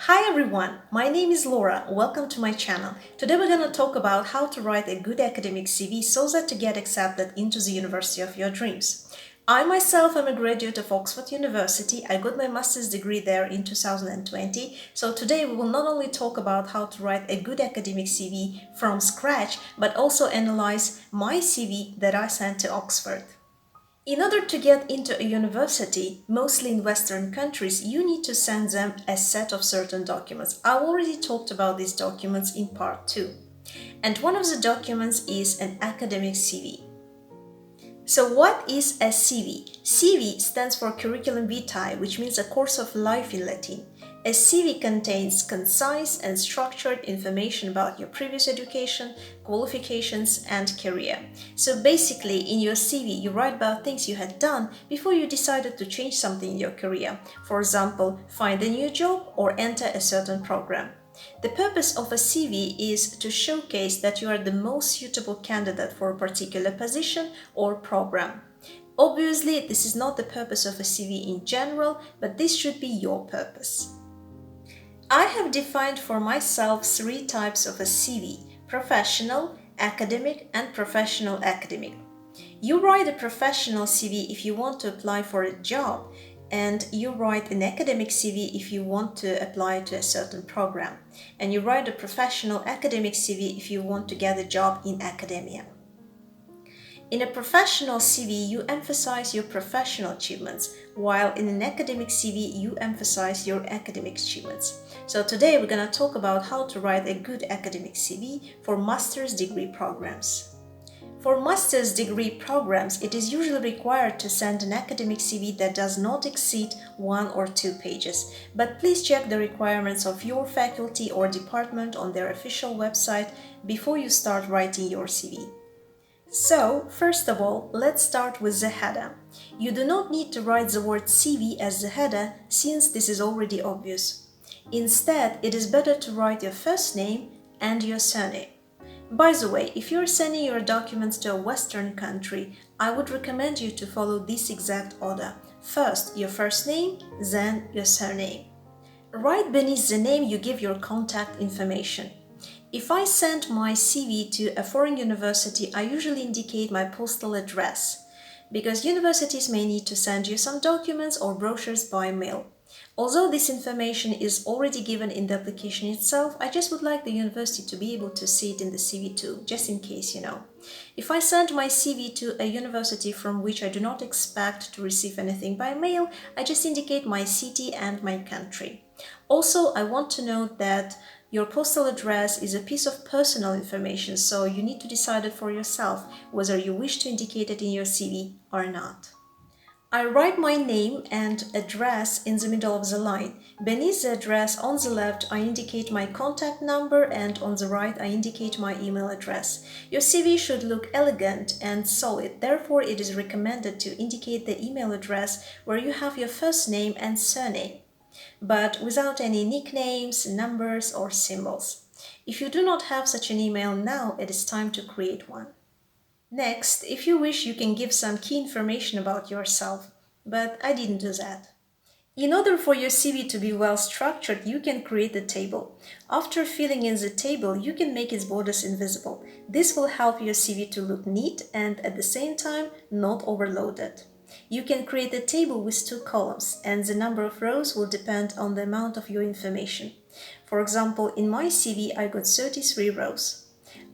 Hi everyone, my name is Laura. Welcome to my channel. Today we're going to talk about how to write a good academic CV so that to get accepted into the university of your dreams. I myself am a graduate of Oxford University. I got my master's degree there in 2020. So today we will not only talk about how to write a good academic CV from scratch, but also analyze my CV that I sent to Oxford. In order to get into a university, mostly in Western countries, you need to send them a set of certain documents. I already talked about these documents in part 2. And one of the documents is an academic CV. So what is a CV? CV stands for Curriculum Vitae, which means a course of life in Latin. A CV contains concise and structured information about your previous education, qualifications, and career. So basically, in your CV, you write about things you had done before you decided to change something in your career. For example, find a new job or enter a certain program. The purpose of a CV is to showcase that you are the most suitable candidate for a particular position or program. Obviously, this is not the purpose of a CV in general, but this should be your purpose. I have defined for myself 3 types of a CV: professional, academic, and professional academic. You write a professional CV if you want to apply for a job, and you write an academic CV if you want to apply to a certain program, and you write a professional academic CV if you want to get a job in academia. In a professional CV, you emphasize your professional achievements, while in an academic CV, you emphasize your academic achievements. So today we're going to talk about how to write a good academic CV for master's degree programs. For master's degree programs, it is usually required to send an academic CV that does not exceed 1 or 2 pages. But please check the requirements of your faculty or department on their official website before you start writing your CV. So, first of all, let's start with the header. You do not need to write the word CV as the header, since this is already obvious. Instead, it is better to write your first name and your surname. By the way, if you're sending your documents to a Western country, I would recommend you to follow this exact order. First, your first name, then your surname. Right beneath the name, you give your contact information. If I send my CV to a foreign university, I usually indicate my postal address, because universities may need to send you some documents or brochures by mail. Although this information is already given in the application itself, I just would like the university to be able to see it in the CV too, just in case, If I send my CV to a university from which I do not expect to receive anything by mail, I just indicate my city and my country. Also, I want to note that your postal address is a piece of personal information, so you need to decide it for yourself whether you wish to indicate it in your CV or not. I write my name and address in the middle of the line. Beneath the address on the left, I indicate my contact number, and on the right, I indicate my email address. Your CV should look elegant and solid, therefore it is recommended to indicate the email address where you have your first name and surname, but without any nicknames, numbers, or symbols. If you do not have such an email now, it is time to create one. Next, if you wish, you can give some key information about yourself, but I didn't do that. In order for your CV to be well structured, you can create a table. After filling in the table, you can make its borders invisible. This will help your CV to look neat and at the same time not overloaded. You can create a table with 2 columns, and the number of rows will depend on the amount of your information. For example, in my CV, I got 33 rows.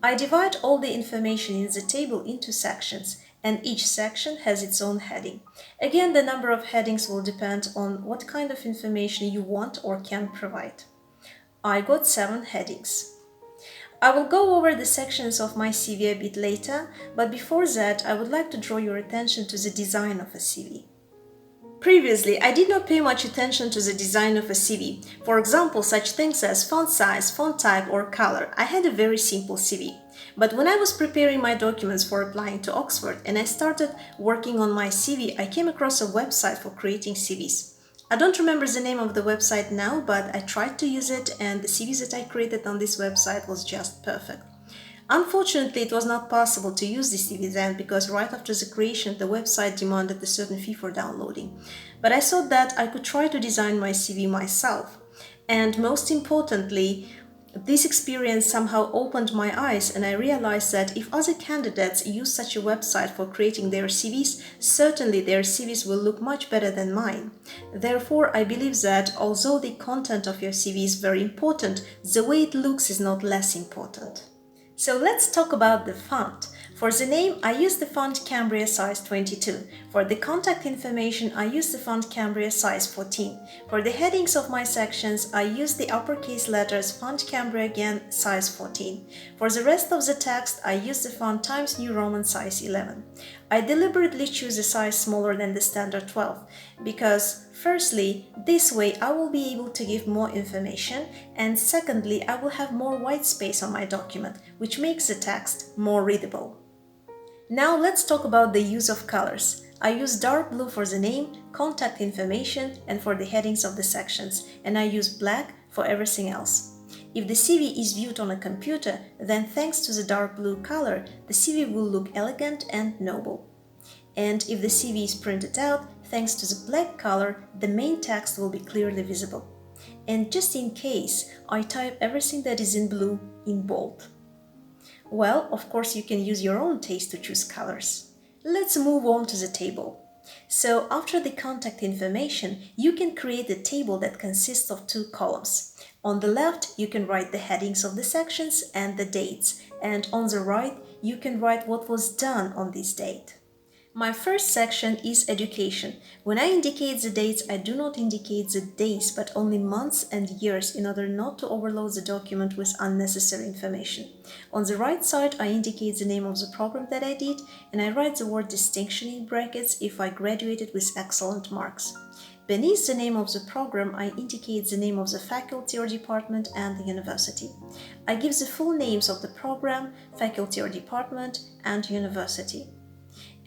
I divide all the information in the table into sections, and each section has its own heading. Again, the number of headings will depend on what kind of information you want or can provide. I got 7 headings. I will go over the sections of my CV a bit later, but before that, I would like to draw your attention to the design of a CV. Previously, I did not pay much attention to the design of a CV. For example, such things as font size, font type, or color. I had a very simple CV. But when I was preparing my documents for applying to Oxford and I started working on my CV, I came across a website for creating CVs. I don't remember the name of the website now, but I tried to use it, and the CVs that I created on this website was just perfect. Unfortunately, it was not possible to use this CV then, because right after the creation, the website demanded a certain fee for downloading. But I thought that I could try to design my CV myself. And most importantly, this experience somehow opened my eyes, and I realized that if other candidates use such a website for creating their CVs, certainly their CVs will look much better than mine. Therefore, I believe that although the content of your CV is very important, the way it looks is not less important. So let's talk about the font. For the name, I use the font Cambria size 22. For the contact information, I use the font Cambria size 14. For the headings of my sections, I use the uppercase letters font Cambria again size 14. For the rest of the text, I use the font Times New Roman size 11. I deliberately choose a size smaller than the standard 12 because firstly, this way I will be able to give more information, and secondly, I will have more white space on my document, which makes the text more readable. Now let's talk about the use of colors. I use dark blue for the name, contact information, and for the headings of the sections, and I use black for everything else. If the CV is viewed on a computer, then thanks to the dark blue color, the CV will look elegant and noble. And if the CV is printed out, thanks to the black color, the main text will be clearly visible. And just in case, I type everything that is in blue in bold. Well, of course, you can use your own taste to choose colors. Let's move on to the table. So after the contact information, you can create a table that consists of two columns. On the left, you can write the headings of the sections and the dates, and on the right, you can write what was done on this date. My first section is education. When I indicate the dates, I do not indicate the days, but only months and years in order not to overload the document with unnecessary information. On the right side, I indicate the name of the program that I did, and I write the word distinction in brackets if I graduated with excellent marks. Beneath the name of the program, I indicate the name of the faculty or department and the university. I give the full names of the program, faculty or department, and university.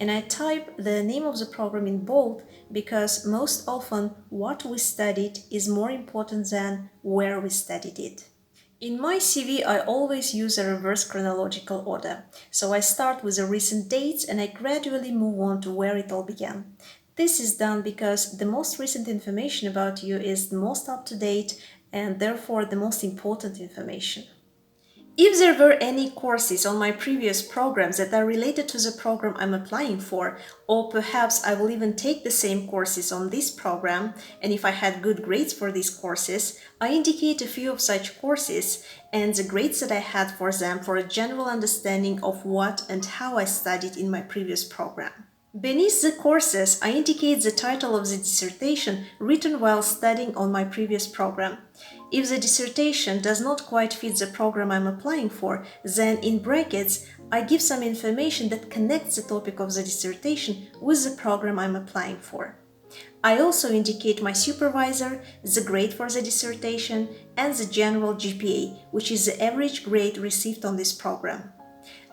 And I type the name of the program in bold because most often what we studied is more important than where we studied it. In my CV, I always use a reverse chronological order. So I start with the recent dates and I gradually move on to where it all began. This is done because the most recent information about you is the most up-to-date and therefore the most important information. If there were any courses on my previous programs that are related to the program I'm applying for, or perhaps I will even take the same courses on this program, and if I had good grades for these courses, I indicate a few of such courses and the grades that I had for them for a general understanding of what and how I studied in my previous program. Beneath the courses, I indicate the title of the dissertation written while studying on my previous program. If the dissertation does not quite fit the program I'm applying for, then in brackets, I give some information that connects the topic of the dissertation with the program I'm applying for. I also indicate my supervisor, the grade for the dissertation, and the general GPA, which is the average grade received on this program.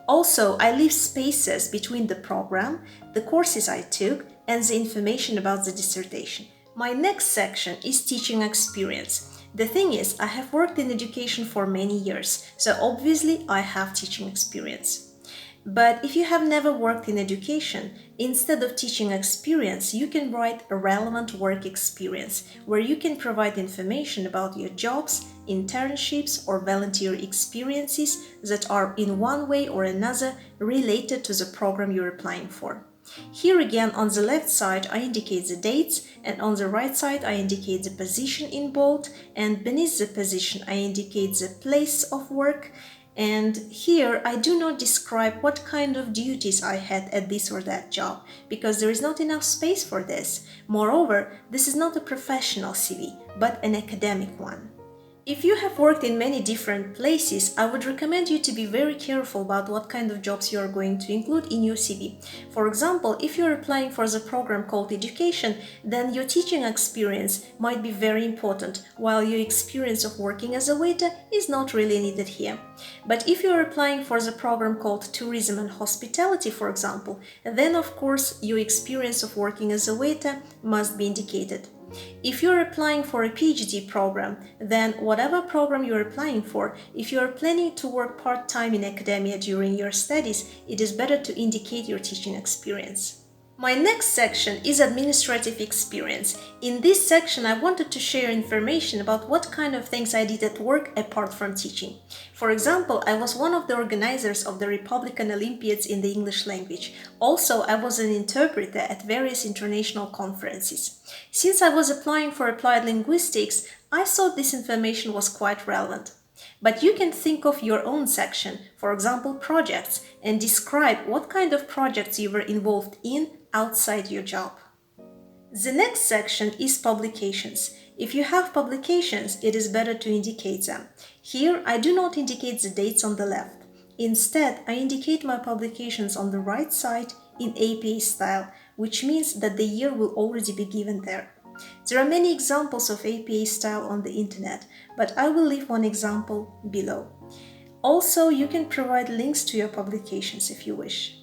Also, I leave spaces between the program, the courses I took, and the information about the dissertation. My next section is teaching experience. The thing is, I have worked in education for many years, so obviously I have teaching experience. But if you have never worked in education, instead of teaching experience, you can write a relevant work experience, where you can provide information about your jobs, internships, or volunteer experiences that are in one way or another related to the program you're applying for. Here again, on the left side, I indicate the dates, and on the right side, I indicate the position in bold, and beneath the position, I indicate the place of work. And here I do not describe what kind of duties I had at this or that job, because there is not enough space for this. Moreover, this is not a professional CV, but an academic one. If you have worked in many different places, I would recommend you to be very careful about what kind of jobs you are going to include in your CV. For example, if you are applying for the program called education, then your teaching experience might be very important, while your experience of working as a waiter is not really needed here. But if you are applying for the program called tourism and hospitality, for example, then of course your experience of working as a waiter must be indicated. If you're applying for a PhD program, then whatever program you're applying for, if you're planning to work part-time in academia during your studies, it is better to indicate your teaching experience. My next section is administrative experience. In this section, I wanted to share information about what kind of things I did at work apart from teaching. For example, I was one of the organizers of the Republican Olympiads in the English language. Also, I was an interpreter at various international conferences. Since I was applying for applied linguistics, I thought this information was quite relevant. But you can think of your own section, for example projects, and describe what kind of projects you were involved in outside your job. The next section is publications. If you have publications, it is better to indicate them. Here, I do not indicate the dates on the left. Instead, I indicate my publications on the right side in APA style, which means that the year will already be given there. There are many examples of APA style on the internet, but I will leave one example below. Also, you can provide links to your publications if you wish.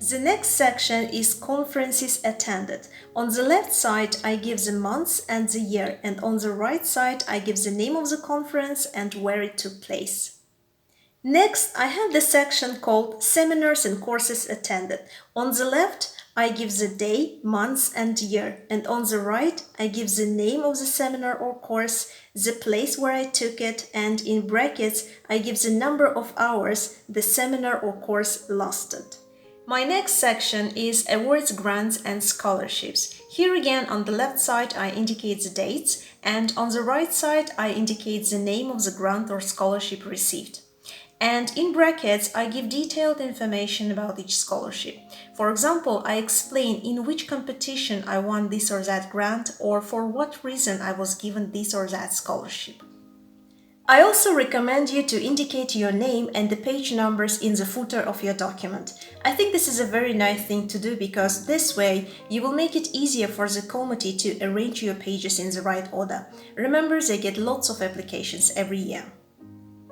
The next section is conferences attended. On the left side, I give the months and the year, and on the right side, I give the name of the conference and where it took place. Next, I have the section called Seminars and Courses Attended. On the left, I give the day, months and year, and on the right, I give the name of the seminar or course, the place where I took it, and in brackets, I give the number of hours the seminar or course lasted. My next section is awards, grants and scholarships. Here again on the left side I indicate the dates, and on the right side I indicate the name of the grant or scholarship received. And in brackets I give detailed information about each scholarship. For example, I explain in which competition I won this or that grant, or for what reason I was given this or that scholarship. I also recommend you to indicate your name and the page numbers in the footer of your document. I think this is a very nice thing to do because this way you will make it easier for the committee to arrange your pages in the right order. Remember, they get lots of applications every year.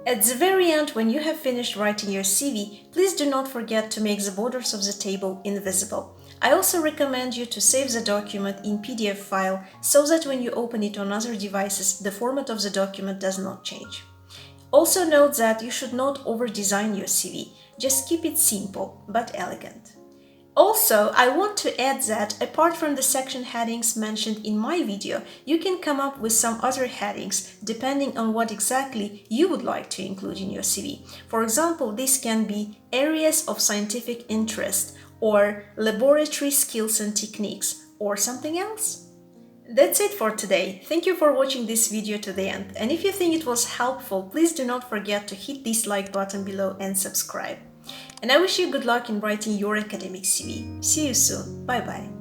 At the very end, when you have finished writing your CV, please do not forget to make the borders of the table invisible. I also recommend you to save the document in PDF file so that when you open it on other devices, the format of the document does not change. Also note that you should not over-design your CV, just keep it simple but elegant. Also, I want to add that apart from the section headings mentioned in my video, you can come up with some other headings depending on what exactly you would like to include in your CV. For example, this can be areas of scientific interest, or laboratory skills and techniques, or something else. That's it for today. Thank you for watching this video to the end. And if you think it was helpful, please do not forget to hit this like button below and subscribe. And I wish you good luck in writing your academic CV. See you soon. Bye bye.